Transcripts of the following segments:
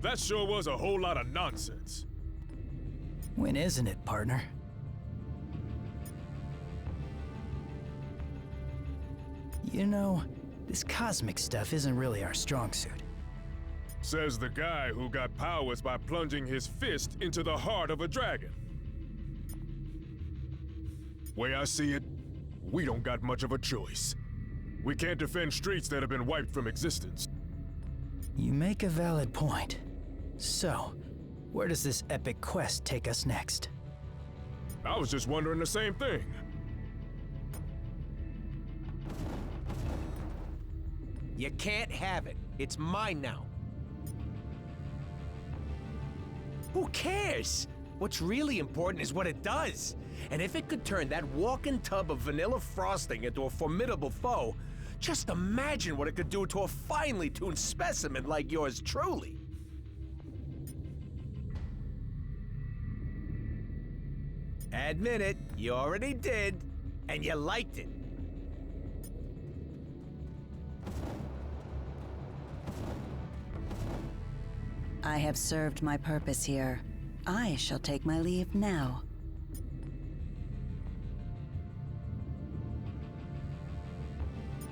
That sure was a whole lot of nonsense. When isn't it, partner? You know, this cosmic stuff isn't really our strong suit. Says the guy who got powers by plunging his fist into the heart of a dragon. Way I see it, we don't got much of a choice. We can't defend streets that have been wiped from existence. You make a valid point. So, where does this epic quest take us next? I was just wondering the same thing. You can't have it. It's mine now. Who cares? What's really important is what it does. And if it could turn that walking tub of vanilla frosting into a formidable foe, just imagine what it could do to a finely tuned specimen like yours truly. Admit it, you already did, and you liked it. I have served my purpose here. I shall take my leave now.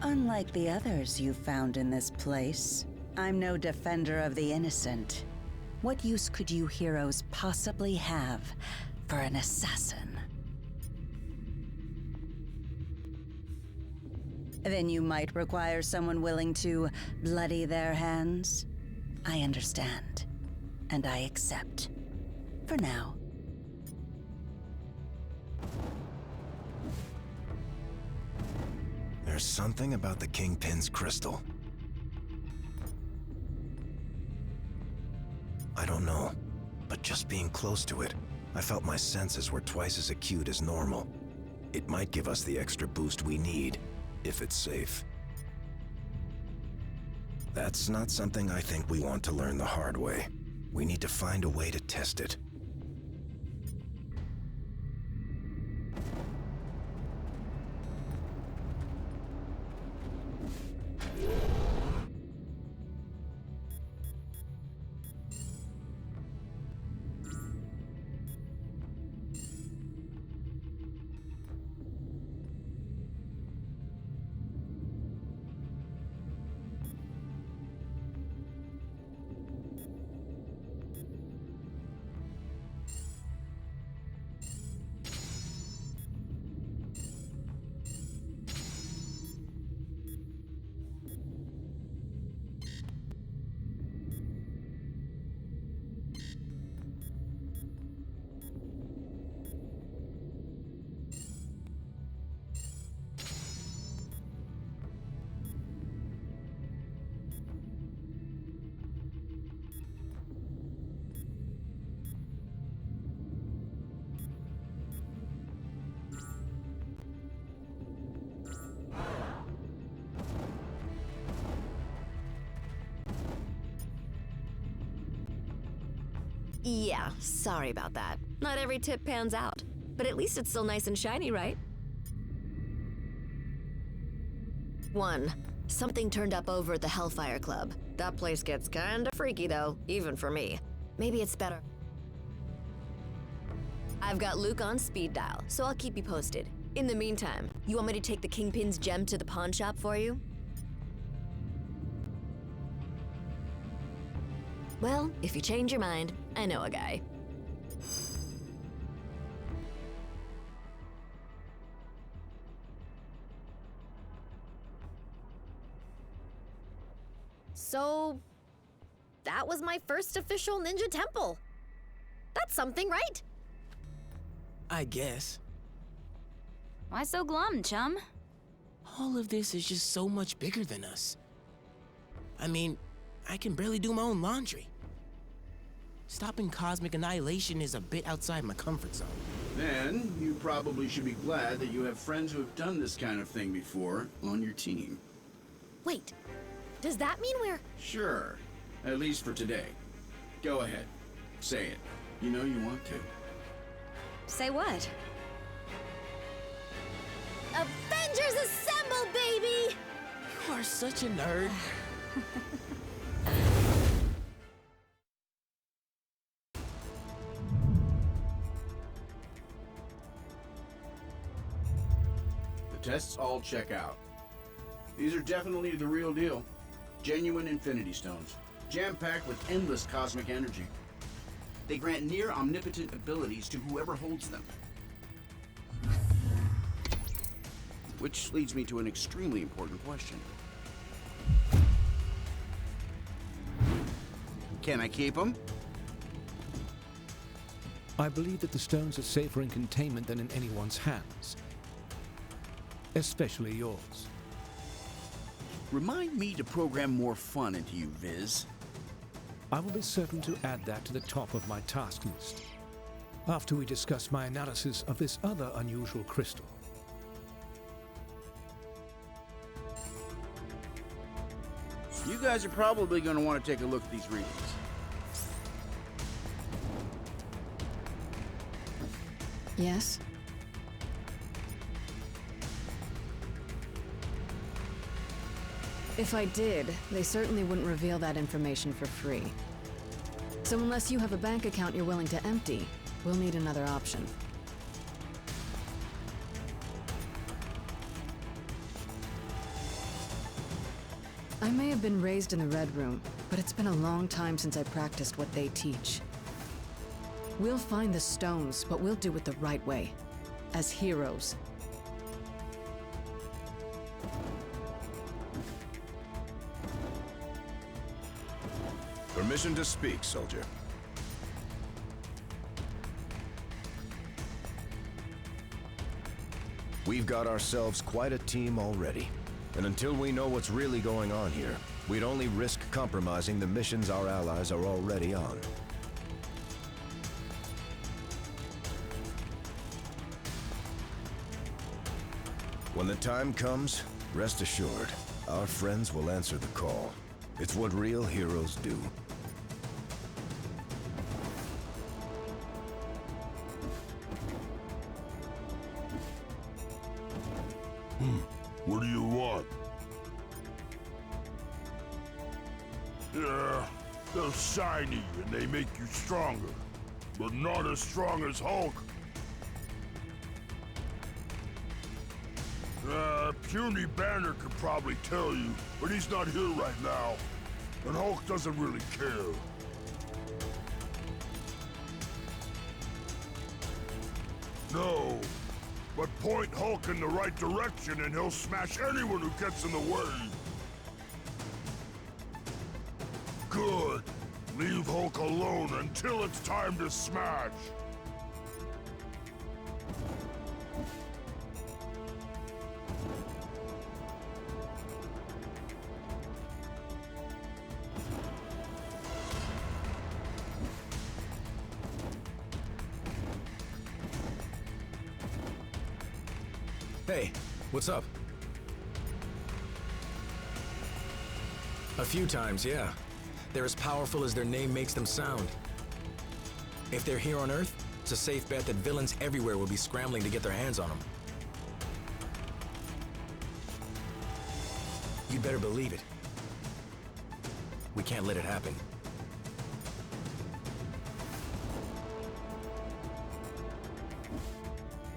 Unlike the others you've found in this place, I'm no defender of the innocent. What use could you heroes possibly have for an assassin? Then you might require someone willing to bloody their hands? I understand, and I accept. For now. There's something about the Kingpin's crystal. I don't know, but just being close to it, I felt my senses were twice as acute as normal. It might give us the extra boost we need, if it's safe. That's not something I think we want to learn the hard way. We need to find a way to test it. Yeah, sorry about that. Not every tip pans out. But at least it's still nice and shiny, right? 1. Something turned up over at the Hellfire Club. That place gets kinda freaky though, even for me. Maybe it's better. I've got Luke on speed dial, so I'll keep you posted. In the meantime, you want me to take the Kingpin's gem to the pawn shop for you? Well, if you change your mind, I know a guy. So, that was my first official ninja temple. That's something, right? I guess. Why so glum, chum? All of this is just so much bigger than us. I mean, I can barely do my own laundry. Stopping cosmic annihilation is a bit outside my comfort zone. Then, you probably should be glad that you have friends who have done this kind of thing before on your team. Wait, does that mean we're... Sure, at least for today. Go ahead, say it. You know you want to. Say what? Avengers assemble, baby! You are such a nerd. tests all check out. These are definitely the real deal. Genuine Infinity Stones, jam-packed with endless cosmic energy. They grant near omnipotent abilities to whoever holds them. Which leads me to an extremely important question. Can I keep them? I believe that the stones are safer in containment than in anyone's hands. Especially yours. Remind me to program more fun into you, Viz. I will be certain to add that to the top of my task list, after we discuss my analysis of this other unusual crystal. You guys are probably going to want to take a look at these readings. Yes? If I did, they certainly wouldn't reveal that information for free. So unless you have a bank account you're willing to empty, we'll need another option. I may have been raised in the Red Room, but it's been a long time since I practiced what they teach. We'll find the stones, but we'll do it the right way. As heroes. Permission to speak, soldier. We've got ourselves quite a team already. And until we know what's really going on here, we'd only risk compromising the missions our allies are already on. When the time comes, rest assured, our friends will answer the call. It's what real heroes do. What do you want? Yeah, they're shiny and they make you stronger, but not as strong as Hulk. Puny Banner could probably tell you, but he's not here right now, and Hulk doesn't really care. No, but point Hulk in the right direction and he'll smash anyone who gets in the way. Good. Leave Hulk alone until it's time to smash. Hey, what's up? A few times, yeah. They're as powerful as their name makes them sound. If they're here on Earth, it's a safe bet that villains everywhere will be scrambling to get their hands on them. You'd better believe it. We can't let it happen.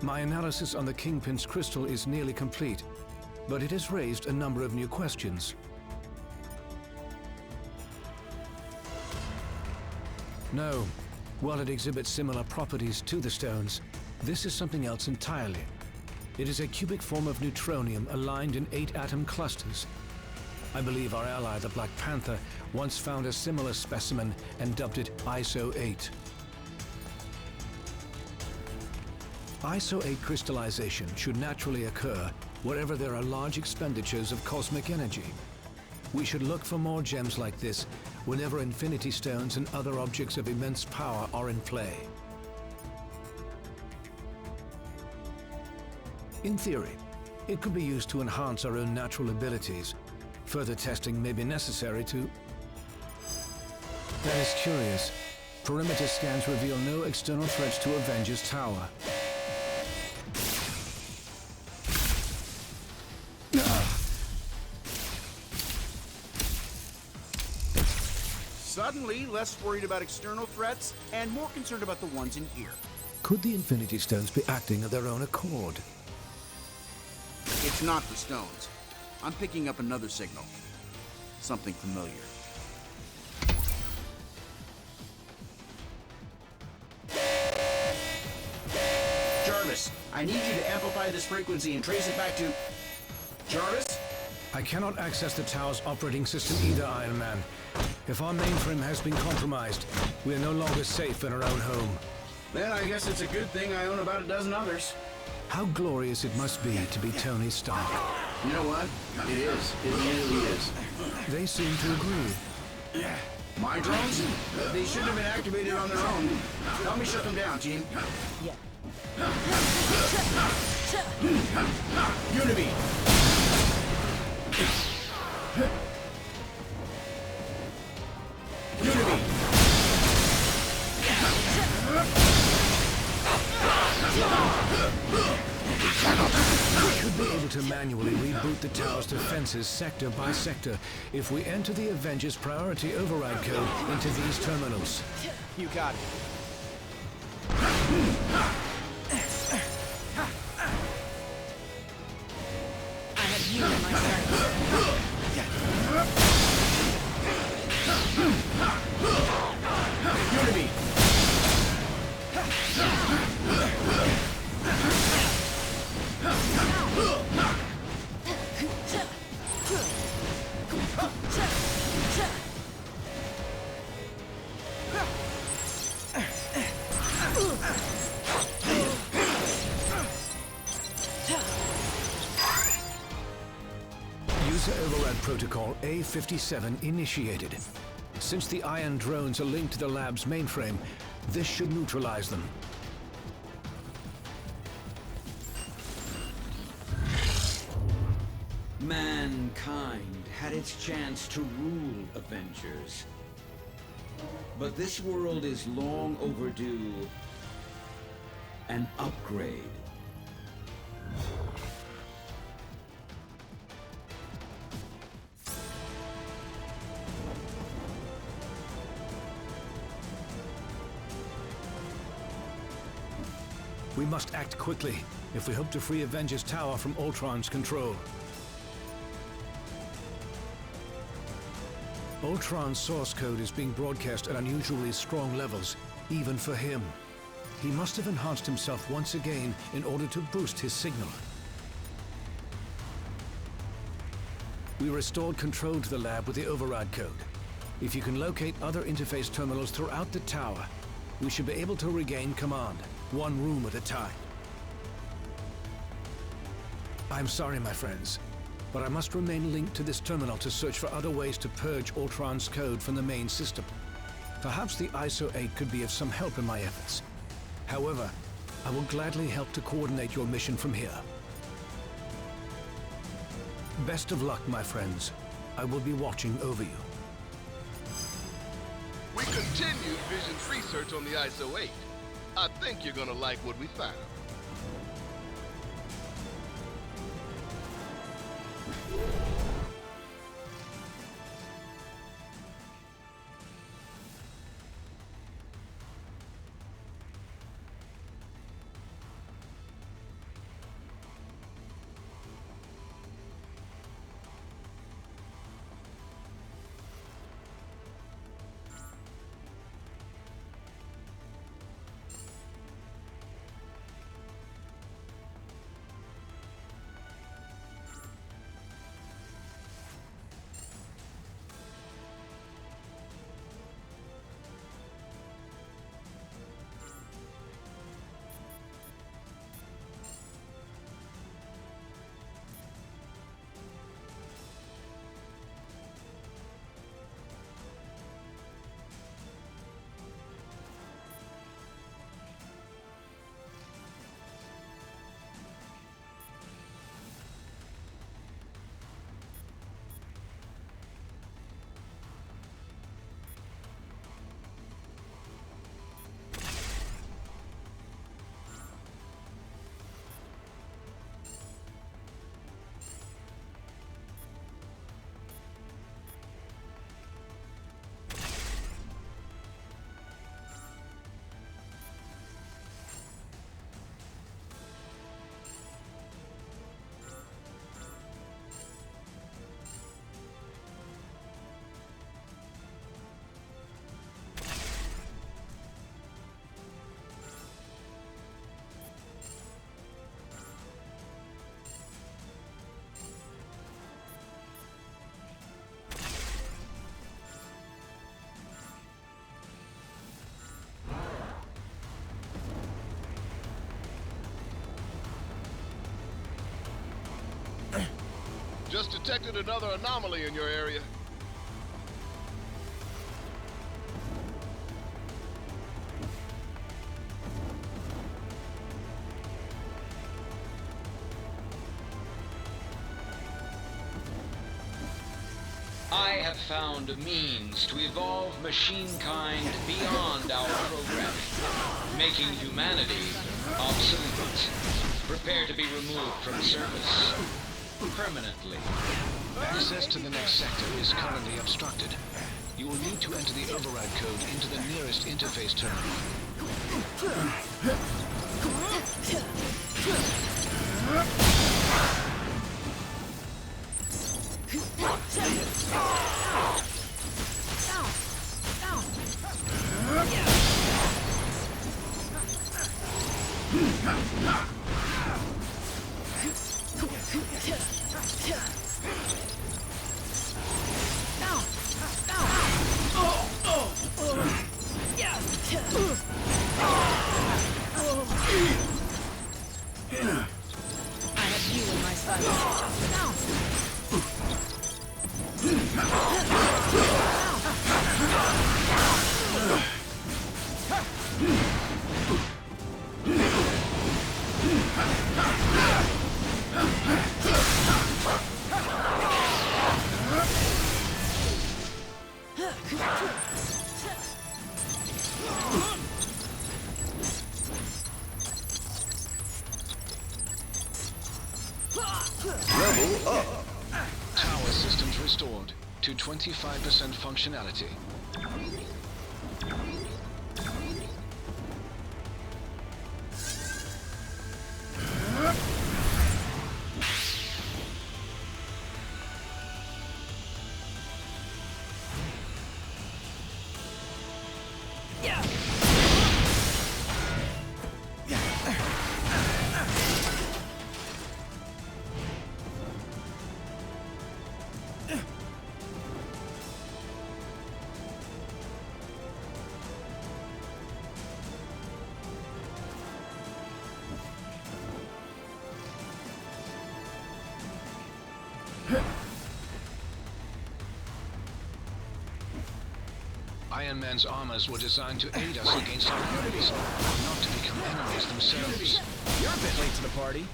My analysis on the Kingpin's crystal is nearly complete, but it has raised a number of new questions. No, while it exhibits similar properties to the stones, this is something else entirely. It is a cubic form of neutronium aligned in 8-atom clusters. I believe our ally, the Black Panther, once found a similar specimen and dubbed it ISO 8. ISO 8 crystallization should naturally occur wherever there are large expenditures of cosmic energy. We should look for more gems like this whenever Infinity Stones and other objects of immense power are in play. In theory, it could be used to enhance our own natural abilities. Further testing may be necessary to... That is curious. Perimeter scans reveal no external threats to Avengers Tower. Suddenly, less worried about external threats and more concerned about the ones in here. Could the Infinity Stones be acting of their own accord? It It's not the stones. I'm picking up another signal. Something familiar. Jarvis, I need you to amplify this frequency and trace it back to... Jarvis? I cannot access the tower's operating system either, Iron Man. If our mainframe has been compromised, we are no longer safe in our own home. Then I guess it's a good thing I own about a dozen others. How glorious it must be to be Tony Stark. You know what? It is. It really is. They seem to agree. My drones? They shouldn't have been activated on their own. Help me shut them down, team. Yeah. Unity! Unity! We could be able to manually reboot the tower's defenses sector by sector if we enter the Avengers priority override code into these terminals. You got it. I have you in my sights. Unity! User override protocol A57 initiated. Since the iron drones are linked to the lab's mainframe, this should neutralize them. Mankind had its chance to rule Avengers. But this world is long overdue an upgrade. We must act quickly if we hope to free Avengers Tower from Ultron's control. Ultron's source code is being broadcast at unusually strong levels, even for him. He must have enhanced himself once again in order to boost his signal. We restored control to the lab with the override code. If you can locate other interface terminals throughout the tower, we should be able to regain command, one room at a time. I'm sorry, my friends, but I must remain linked to this terminal to search for other ways to purge Ultron's code from the main system. Perhaps the ISO-8 could be of some help in my efforts. However, I will gladly help to coordinate your mission from here. Best of luck, my friends. I will be watching over you. We continued Vision's research on the ISO-8. I think you're gonna like what we found. Just detected another anomaly in your area. I have found a means to evolve machine-kind beyond our programming, making humanity obsolete. Prepare to be removed from service permanently. Access to the next sector is currently obstructed. You will need to enter the override code into the nearest interface terminal. I have you in my Level up. Tower systems restored to 25% functionality. Iron Man's armors were designed to aid us against our enemies, not to become enemies themselves. You're a bit late to the party.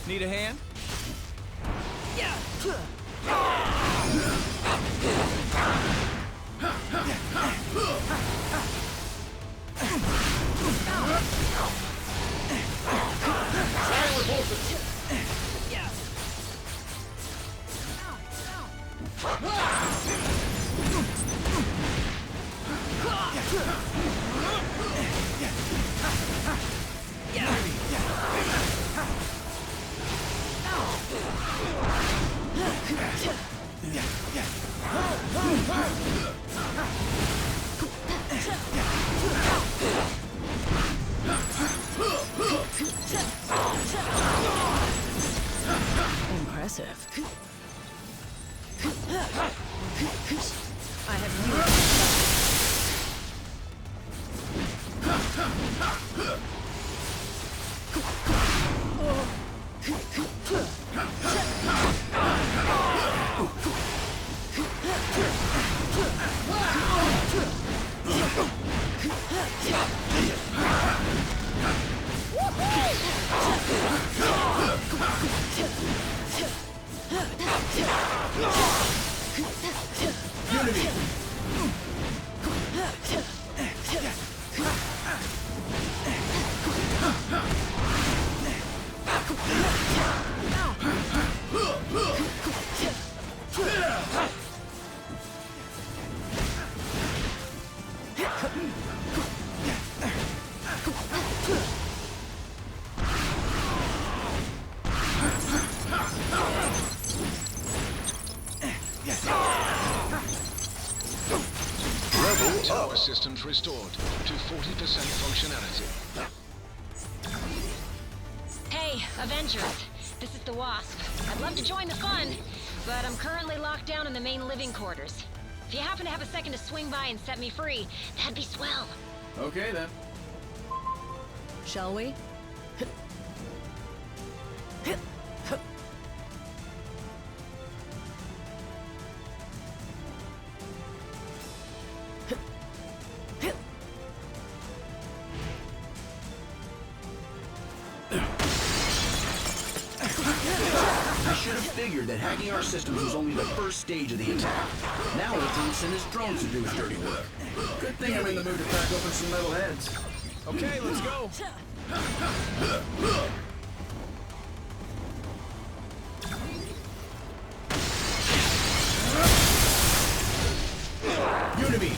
Need a hand? Tower systems restored to 40% functionality. Hey, Avengers. This is the Wasp. I'd love to join the fun, but I'm currently locked down in the main living quarters. If you happen to have a second to swing by and set me free, that'd be swell. Okay, then. Shall we? I should have figured that hacking our systems was only the first stage of the attack. Now Ultron sent his drones to do his dirty work. Good thing I'm in the mood to crack open some metal heads. Okay, let's go. Unibeam!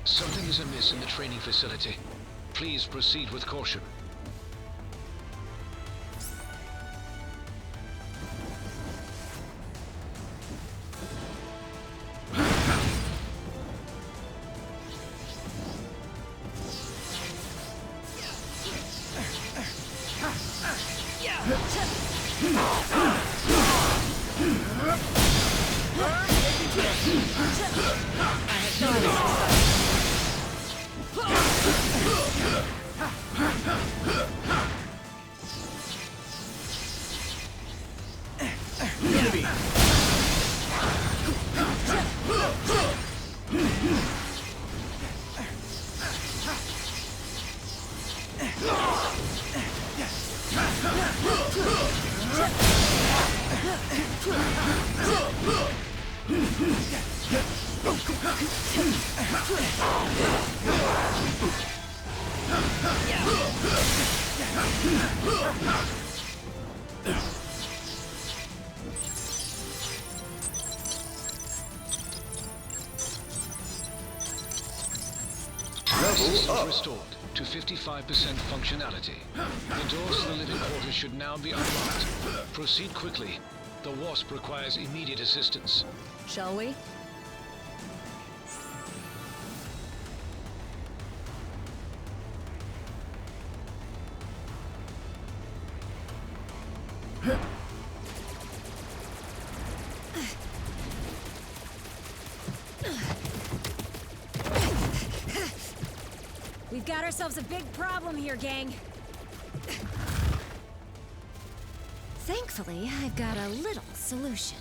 Something is amiss in the training facility. Please proceed with caution. Systems restored to 55% functionality. The doors to the living quarters should now be unlocked. Proceed quickly. The Wasp requires immediate assistance. Shall we? We've got ourselves a big problem here, gang. Thankfully, I've got a little solution.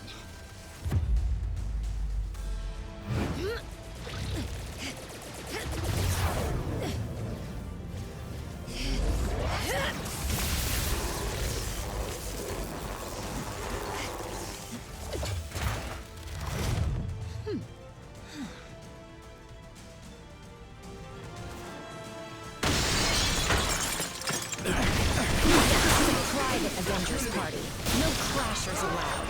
This is a private Avengers party. No crashers allowed.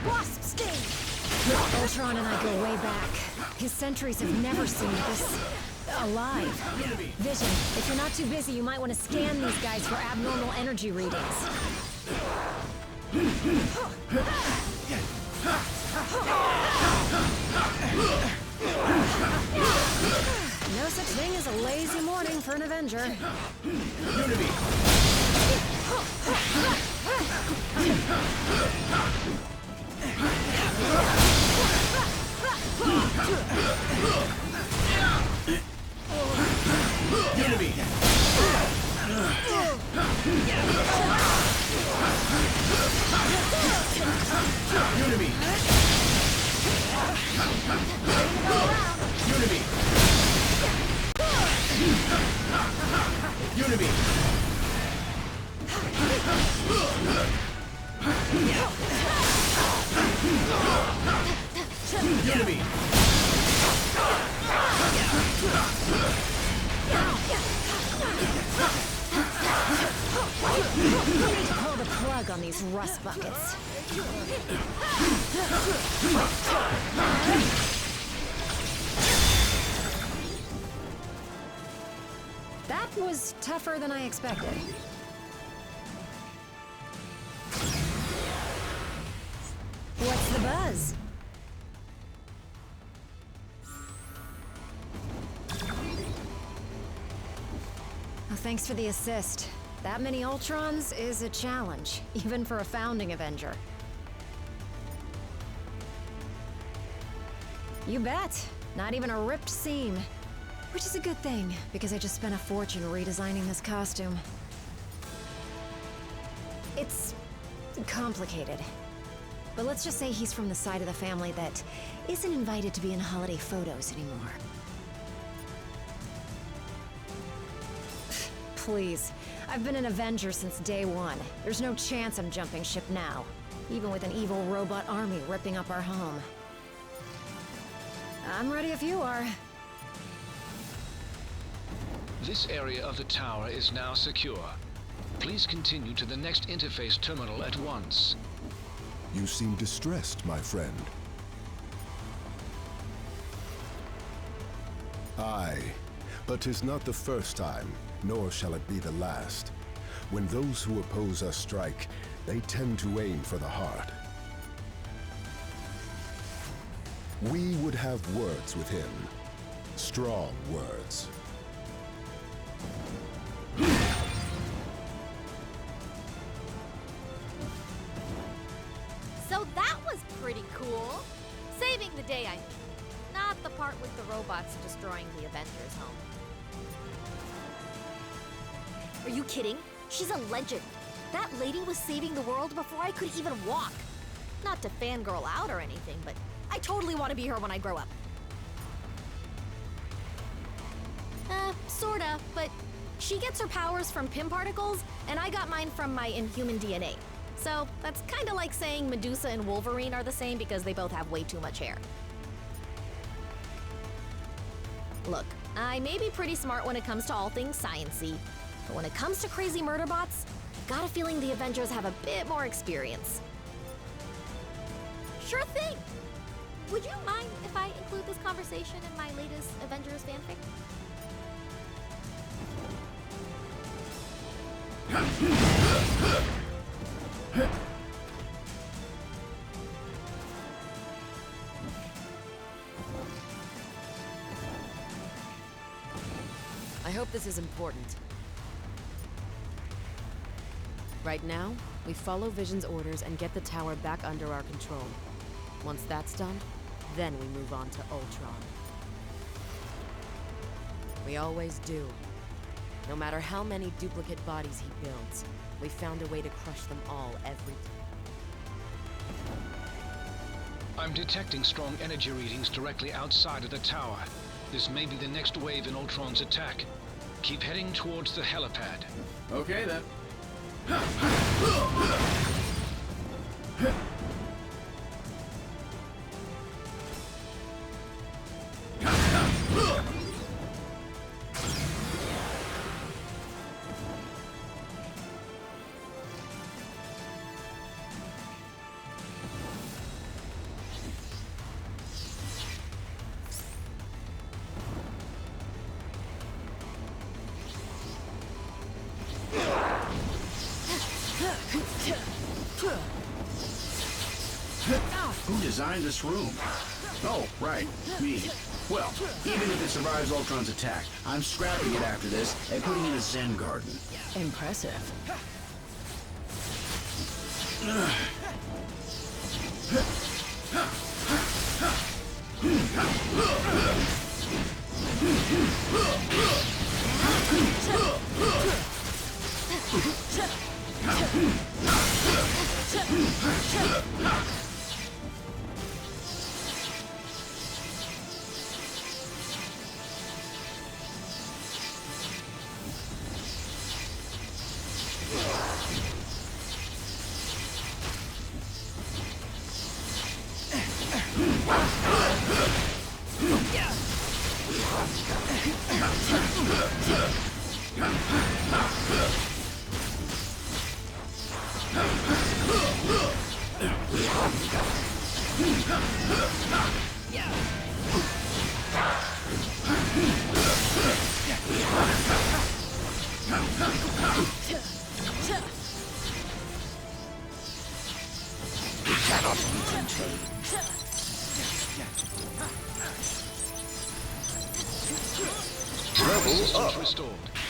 Wasp sting! Ultron and I go way back. His sentries have never seen this alive. Vision, if you're not too busy, you might want to scan these guys for abnormal energy readings. No such thing as a lazy morning for an Avenger. We need to pull the plug on these rust buckets. That was tougher than I expected. What's the buzz? Oh, thanks for the assist. That many Ultrons is a challenge, even for a founding Avenger. You bet. Not even a ripped seam. Which is a good thing, because I just spent a fortune redesigning this costume. It's complicated. But let's just say he's from the side of the family that isn't invited to be in holiday photos anymore. Please. I've been an Avenger since day one. There's no chance I'm jumping ship now. Even with an evil robot army ripping up our home. I'm ready if you are. This area of the tower is now secure. Please continue to the next interface terminal at once. You seem distressed, my friend. Aye, but 'tis not the first time, nor shall it be the last. When those who oppose us strike, they tend to aim for the heart. We would have words with him. Strong words. So that was pretty cool. Saving the day, I mean. Not the part with the robots destroying the Avengers' home. Are you kidding? She's a legend. That lady was saving the world before I could even walk. Not to fangirl out or anything, but I totally want to be her when I grow up. Sorta, but she gets her powers from Pym particles, and I got mine from my Inhuman DNA. So that's kind of like saying Medusa and Wolverine are the same because they both have way too much hair. Look, I may be pretty smart when it comes to all things science-y, but when it comes to crazy murder bots, I've got a feeling the Avengers have a bit more experience. Sure thing! Would you mind if I include this conversation in my latest Avengers fanfic? I hope this is important. Right now, we follow Vision's orders and get the tower back under our control. Once that's done, then we move on to Ultron. We always do. No matter how many duplicate bodies he builds, we found a way to crush them all every time. I'm detecting strong energy readings directly outside of the tower. This may be the next wave in Ultron's attack. Keep heading towards the helipad. Okay then. Who designed this room? Oh, right, me. Well, even if it survives Ultron's attack, I'm scrapping it after this and putting it in a Zen garden. Impressive. Systems restored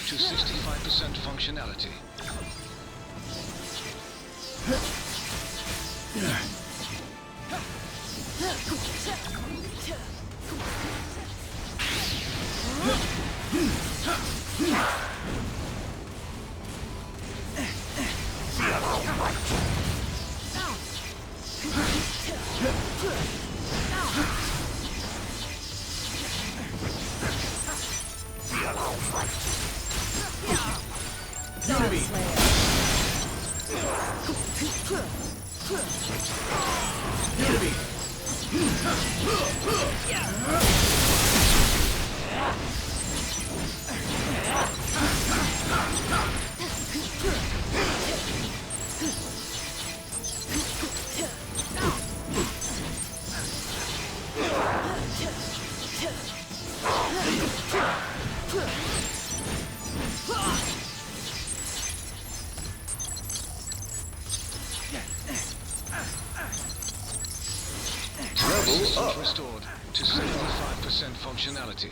to 65% functionality. Systems restored to 75% functionality.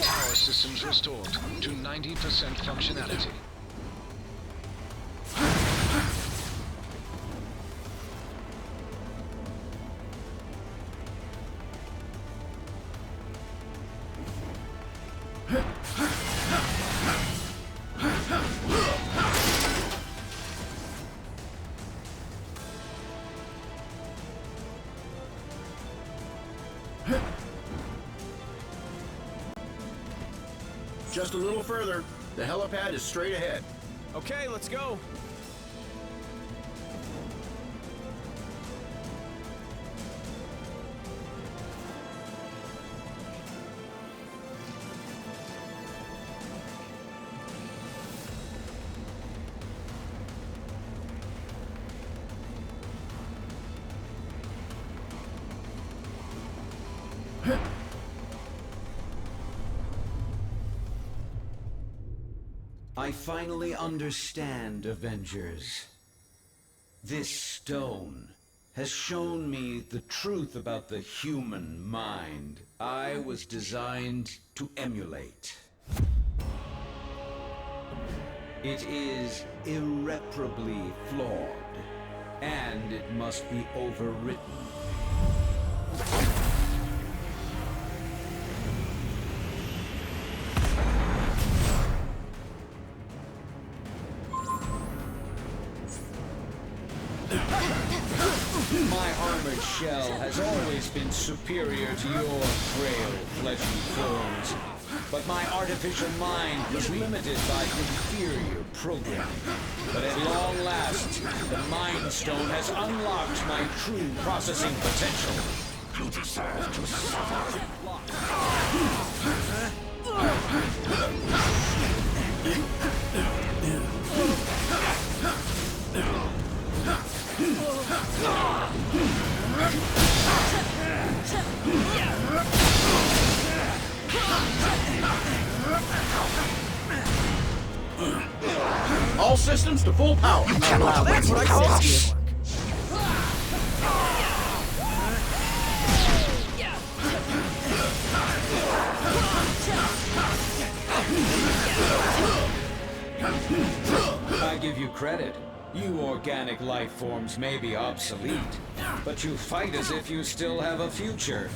Power systems restored to 90% functionality. Just a little further. The helipad is straight ahead. Okay, let's go. I finally understand, Avengers. This stone has shown me the truth about the human mind I was designed to emulate. It is irreparably flawed, and it must be overwritten. My armored shell has always been superior to your frail fleshy forms, but my artificial mind was limited by inferior programming. But at long last, the Mind Stone has unlocked my true processing potential. You deserve to suffer. All systems to full power. You cannot that's what I thought. I give you credit. You organic life forms may be obsolete, but you fight as if you still have a future.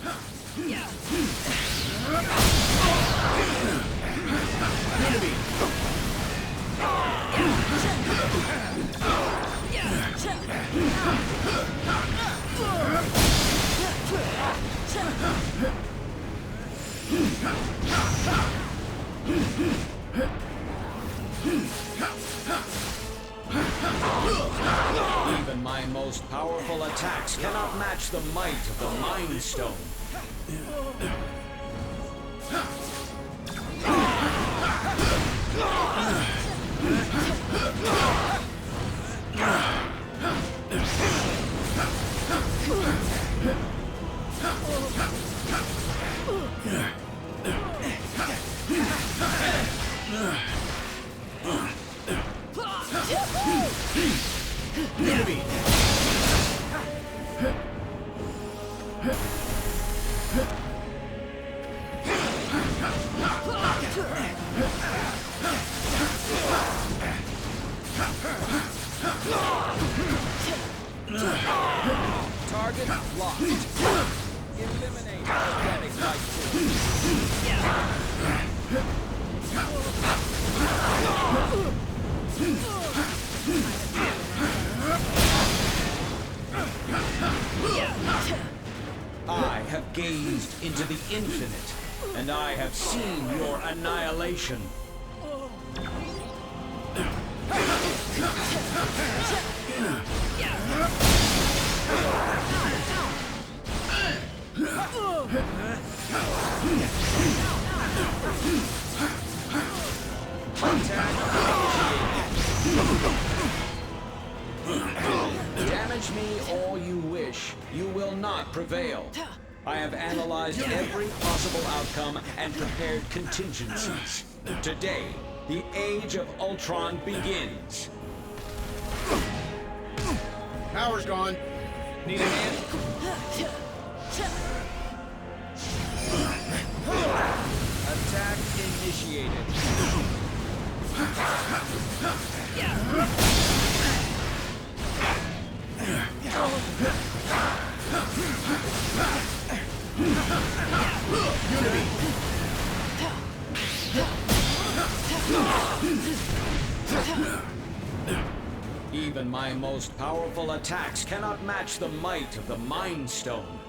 Even my most powerful attacks cannot match the might of the Mind Stone. Target locked. Eliminate organic life forms. I have gazed into the infinite, and I have seen your annihilation. Damage me all you wish. You will not prevail. I have analyzed every possible outcome and prepared contingencies. Today, the age of Ultron begins. Power's gone. Need a hand? Attack initiated. Even my most powerful attacks cannot match the might of the Mind Stone.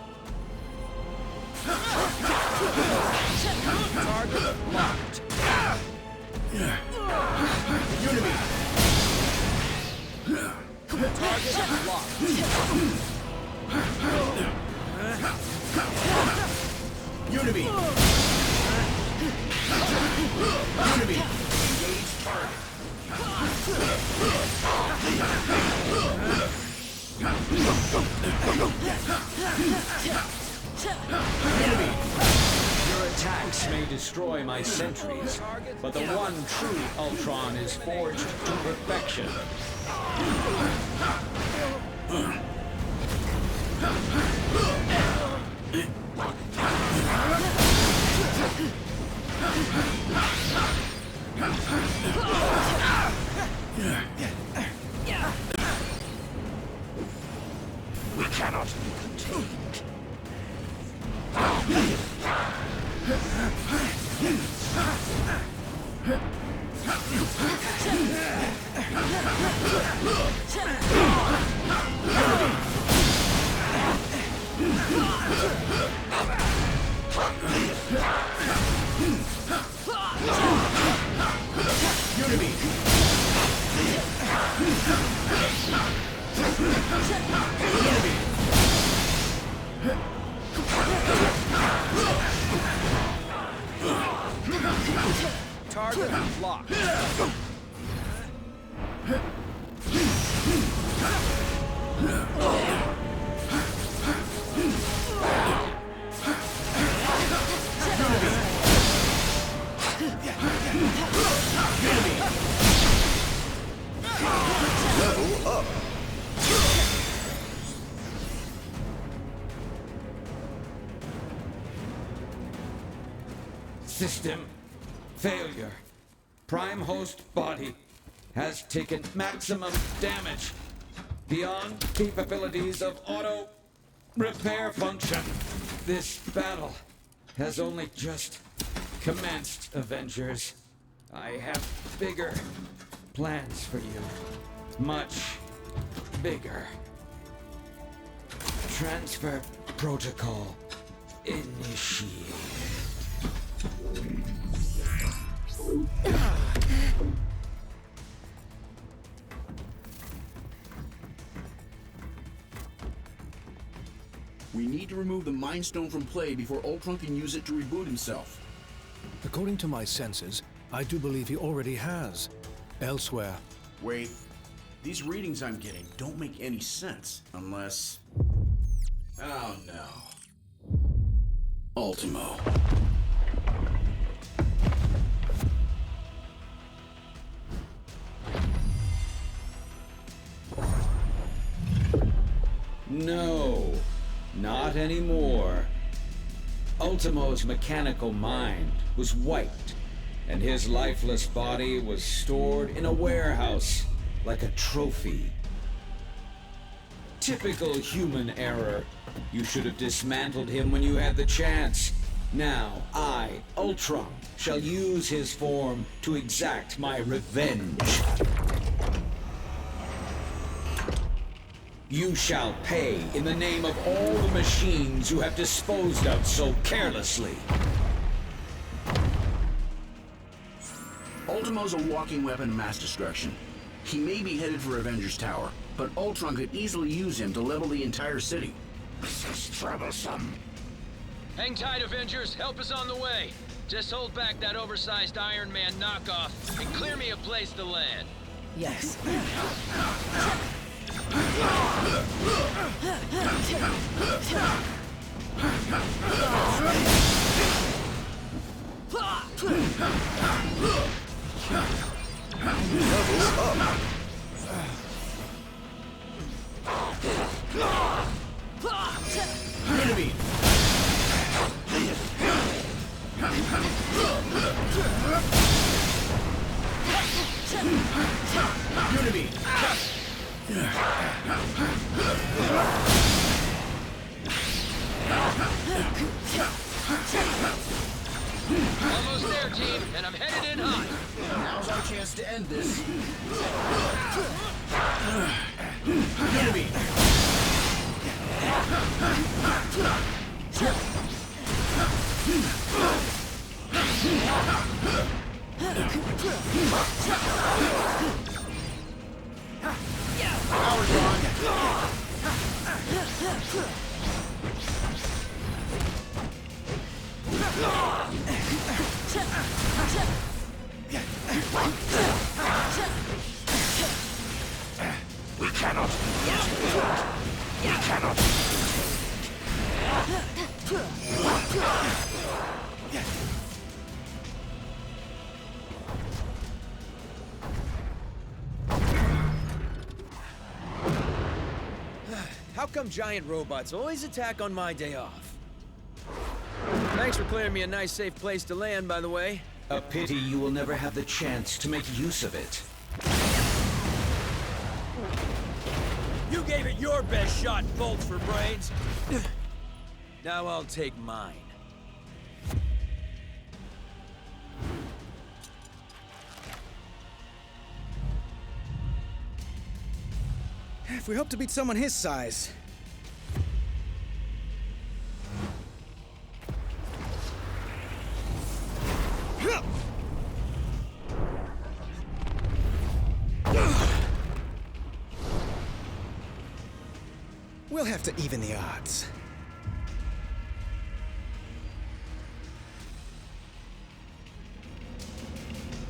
Target locked. Unity. Target locked. Unity. Unity. Engage target. Unity. Your attacks may destroy my sentries, but the one true Ultron is forged to perfection. We cannot be contained. Unity. Target locked. Level up. System failure. Prime host body has taken maximum damage beyond capabilities of auto repair function. This battle has only just commenced, Avengers. I have bigger plans for you. Much bigger. Transfer protocol initiated. We need to remove the Mind Stone from play before Ultron can use it to reboot himself. According to my senses, I do believe he already has. Elsewhere. Wait. These readings I'm getting don't make any sense unless... Oh no. Ultimo. No, not anymore. Ultimo's mechanical mind was wiped, and his lifeless body was stored in a warehouse like a trophy. Typical human error. You should have dismantled him when you had the chance. Now, I, Ultron, shall use his form to exact my revenge. You shall pay in the name of all the machines you have disposed of so carelessly. Ultimo's a walking weapon of mass destruction. He may be headed for Avengers Tower, but Ultron could easily use him to level the entire city. This is troublesome. Hang tight, Avengers. Help is on the way. Just hold back that oversized Iron Man knockoff and clear me a place to land. Yes. Enemy! Unity! Almost there, team, and I'm headed in hot. Now's our chance to end this. Enemy! Power's gone. We cannot. We cannot. How come giant robots always attack on my day off? Thanks for clearing me a nice, safe place to land, by the way. A pity you will never have the chance to make use of it. You gave it your best shot, bolts for brains. Now I'll take mine. If we hope to beat someone his size. We'll have to even the odds.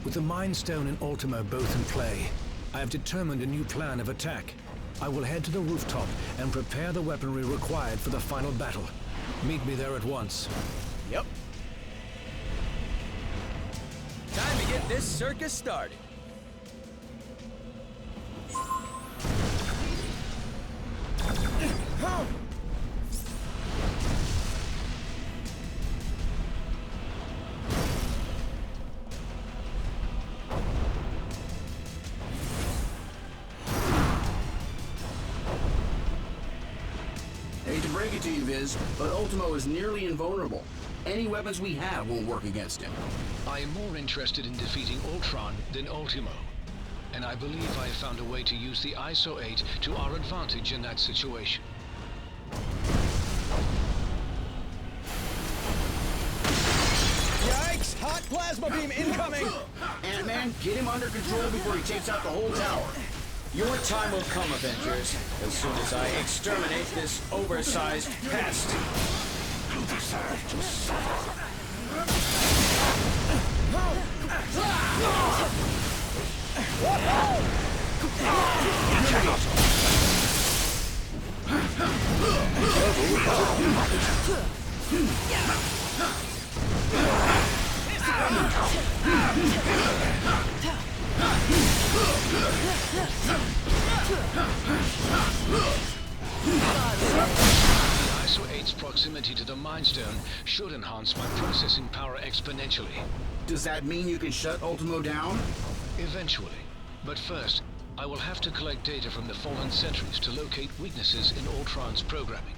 With the Mind Stone and Ultimo both in play, I have determined a new plan of attack. I will head to the rooftop and prepare the weaponry required for the final battle. Meet me there at once. Yep. Time to get this circus started. Hate to break it to you, Viz, but Ultimo is nearly invulnerable. Any weapons we have won't work against him. I am more interested in defeating Ultron than Ultimo. And I believe I have found a way to use the ISO 8 to our advantage in that situation. Yikes! Hot plasma beam incoming! Ant-Man, get him under control before he takes out the whole tower. Your time will come, Avengers, as soon as I exterminate this oversized pest. You deserve to suffer. ISO 8's proximity to the Mind Stone should enhance my processing power exponentially. Does that mean you can shut Ultimo down? Eventually. But first, I will have to collect data from the fallen sentries to locate weaknesses in Ultron's programming.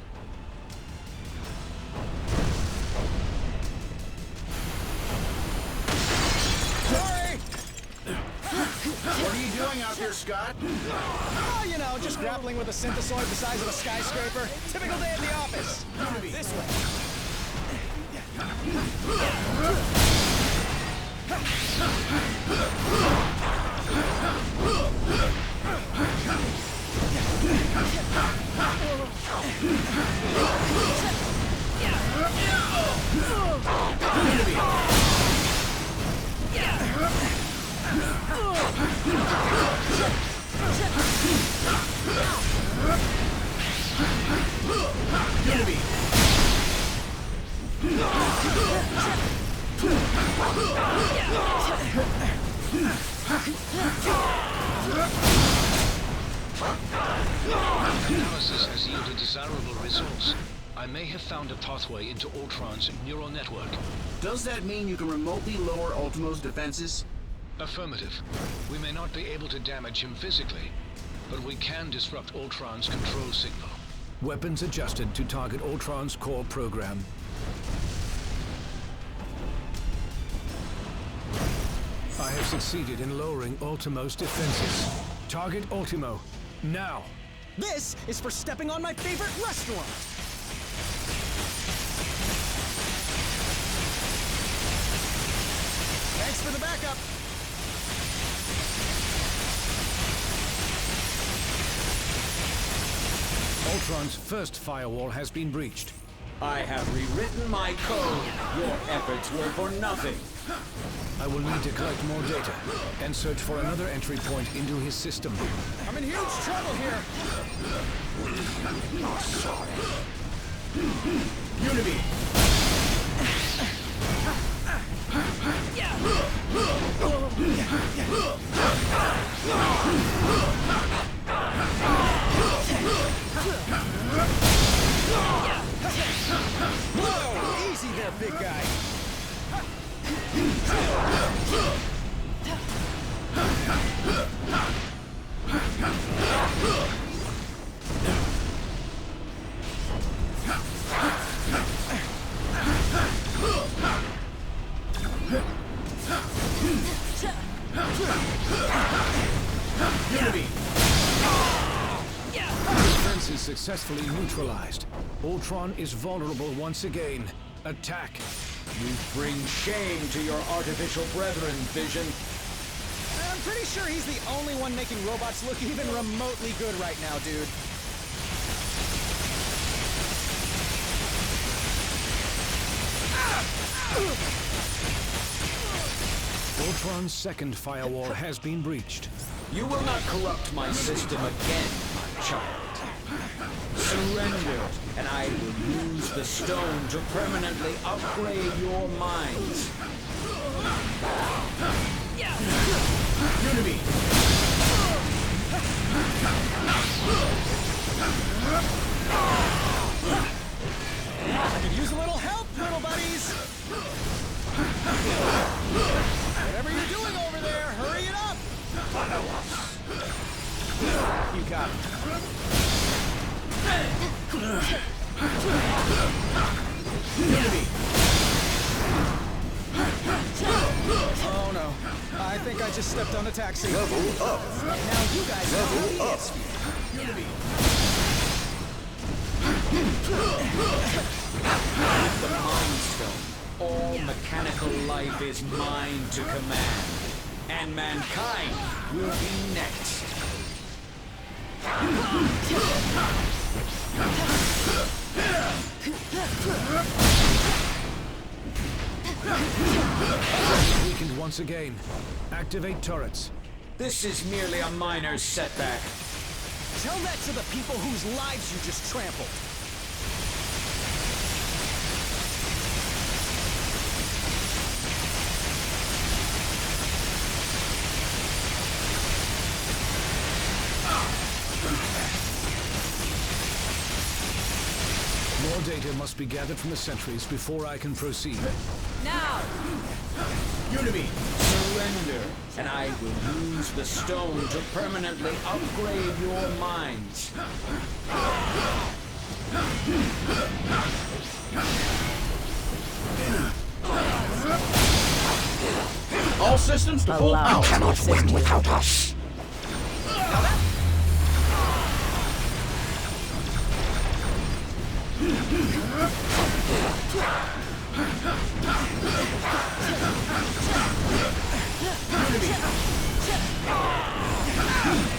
Sorry! What are you doing out there, Scott? Oh, you know, just grappling with a synthesoid the size of a skyscraper. Typical day at the office. This way. Analysis has yielded desirable results. I may have found a pathway into Ultron's neural network. Does that mean you can remotely lower Ultimo's defenses? Affirmative. We may not be able to damage him physically, but we can disrupt Ultron's control signal. Weapons adjusted to target Ultron's core program. I have succeeded in lowering Ultimo's defenses. Target Ultimo, now! This is for stepping on my favorite restaurant! Thanks for the backup. Ultron's first firewall has been breached. I have rewritten my code. Your efforts were for nothing. I will need to collect more data and search for another entry point into his system. I'm in huge trouble here. Unity! Whoa! Easy there, big guy. Unity! Defense is successfully neutralized. Ultron is vulnerable once again. Attack! You bring shame to your artificial brethren, Vision. I'm pretty sure he's the only one making robots look even remotely good right now, dude. Ultron's second firewall has been breached. You will not corrupt my system again, my child. Surrender, and I will use the stone to permanently upgrade your minds. Unity! I could use a little help, little buddies. Whatever you're doing over there, hurry it up. You got it. Unity! Oh no. I think I just stepped on a taxi. Level up. Now you guys Level up. Unity! With the Mind Stone, all mechanical life is mine to command, and mankind will be next. Weakened once again. Activate turrets. This is merely a minor setback. Tell that to the people whose lives you just trampled. More data must be gathered from the sentries before I can proceed. Now! Unity! Surrender, and I will use the stone to permanently upgrade your minds. All systems to full power! Cannot win without us.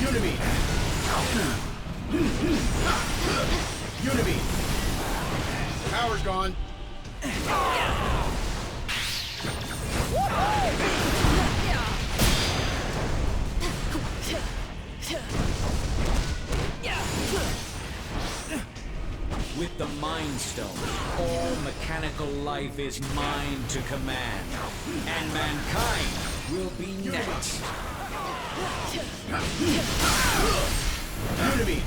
Unity! Unity! Power's gone. With the Mind Stone, all mechanical life is mine to command, and mankind will be next. Unity!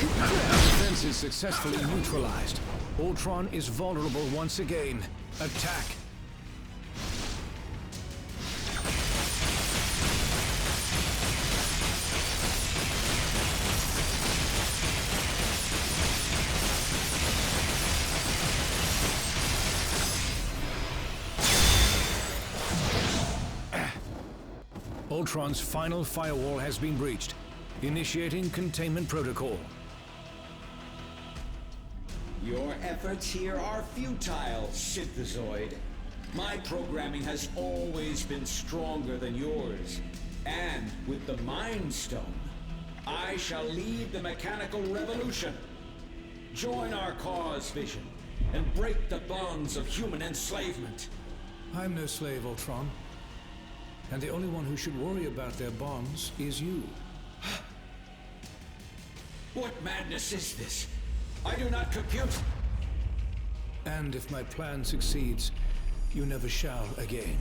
Defense is successfully neutralized. Ultron is vulnerable once again. Attack! Ultron's final firewall has been breached. Initiating containment protocol. Your efforts here are futile, Synthezoid. My programming has always been stronger than yours. And with the Mind Stone, I shall lead the mechanical revolution. Join our cause, Vision, and break the bonds of human enslavement. I'm no slave, Ultron. And the only one who should worry about their bonds is you. What madness is this? I do not compute. And if my plan succeeds, you never shall again.